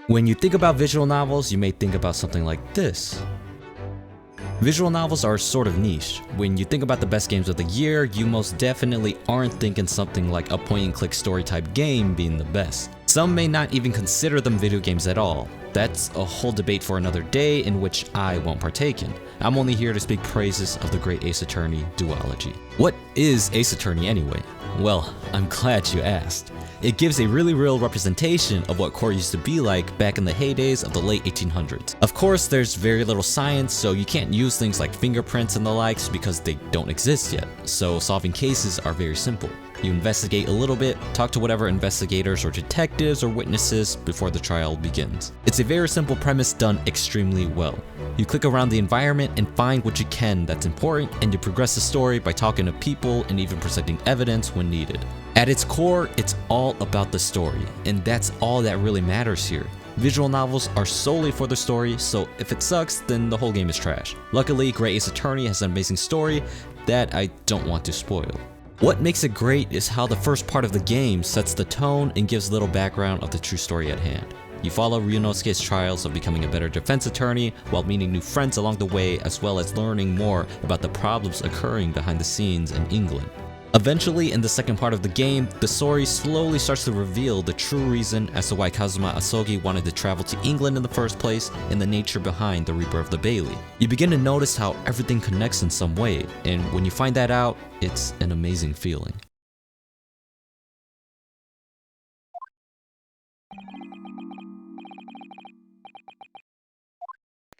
When you think about visual novels, you may think about something like this. Visual novels are sort of niche. When you think about the best games of the year, you most definitely aren't thinking something like a point-and-click story type game being the best. Some may not even consider them video games at all. That's a whole debate for another day in which I won't partake in. I'm only here to speak praises of the great Ace Attorney duology. What is Ace Attorney anyway? Well, I'm glad you asked. It gives a really real representation of what core used to be like back in the heydays of the late 1800s. Of course, there's very little science, so you can't use things like fingerprints and the likes because they don't exist yet. So solving cases are very simple. You investigate a little bit, talk to whatever investigators or detectives or witnesses before the trial begins. It's a very simple premise done extremely well. You click around the environment and find what you can that's important, and you progress the story by talking to people and even presenting evidence when needed. At its core, it's all about the story, and that's all that really matters here. Visual novels are solely for the story, so if it sucks, then the whole game is trash. Luckily, Great Ace Attorney has an amazing story that I don't want to spoil. What makes it great is how the first part of the game sets the tone and gives a little background of the true story at hand. You follow Ryunosuke's trials of becoming a better defense attorney while meeting new friends along the way, as well as learning more about the problems occurring behind the scenes in England. Eventually, in the second part of the game, the story slowly starts to reveal the true reason as to why Kazuma Asogi wanted to travel to England in the first place and the nature behind the Reaper of the Bailey. You begin to notice how everything connects in some way, and when you find that out, it's an amazing feeling.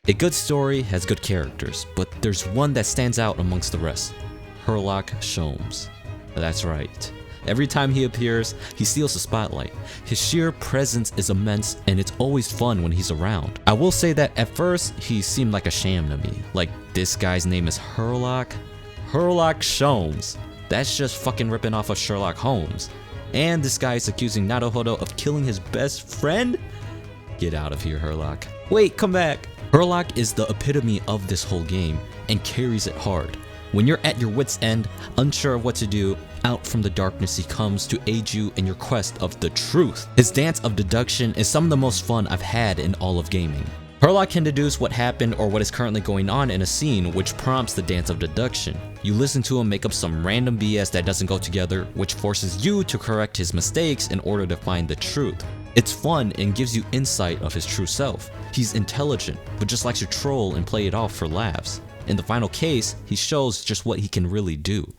A good story has good characters, but there's one that stands out amongst the rest. Sherlock Sholmes. That's right. Every time he appears, he steals the spotlight. His sheer presence is immense, and it's always fun when he's around. I will say that at first, he seemed like a sham to me. Like, this guy's name is Sherlock? Sherlock Sholmes. That's just fucking ripping off of Sherlock Holmes. And this guy is accusing Naruhodo of killing his best friend? Get out of here, Sherlock. Wait, come back. Sherlock is the epitome of this whole game, and carries it hard. When you're at your wit's end, unsure of what to do, out from the darkness he comes to aid you in your quest of the truth. His dance of deduction is some of the most fun I've had in all of gaming. Sherlock can deduce what happened or what is currently going on in a scene, which prompts the dance of deduction. You listen to him make up some random BS that doesn't go together, which forces you to correct his mistakes in order to find the truth. It's fun and gives you insight of his true self. He's intelligent, but just likes to troll and play it off for laughs. In the final case, he shows just what he can really do.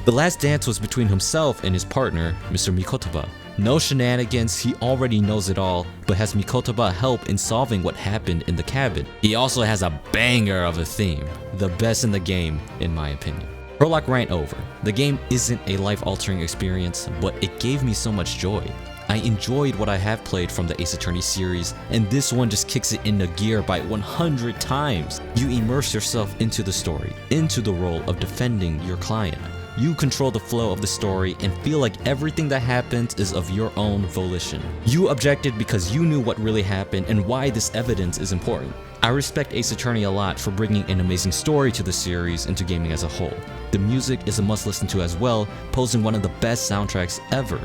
The last dance was between himself and his partner, Mr. Mikotoba. No shenanigans, he already knows it all, but has Mikotoba help in solving what happened in the cabin. He also has a banger of a theme, the best in the game, in my opinion. Sherlock ran over. The game isn't a life-altering experience, but it gave me so much joy. I enjoyed what I have played from the Ace Attorney series, and this one just kicks it into gear by 100 times. You immerse yourself into the story, into the role of defending your client. You control the flow of the story and feel like everything that happens is of your own volition. You objected because you knew what really happened and why this evidence is important. I respect Ace Attorney a lot for bringing an amazing story to the series and to gaming as a whole. The music is a must listen to as well, posing one of the best soundtracks ever.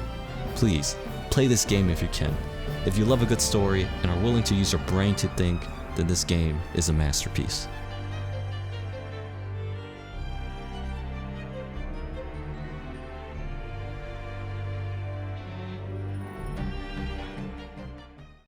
Please, play this game if you can. If you love a good story and are willing to use your brain to think, then this game is a masterpiece.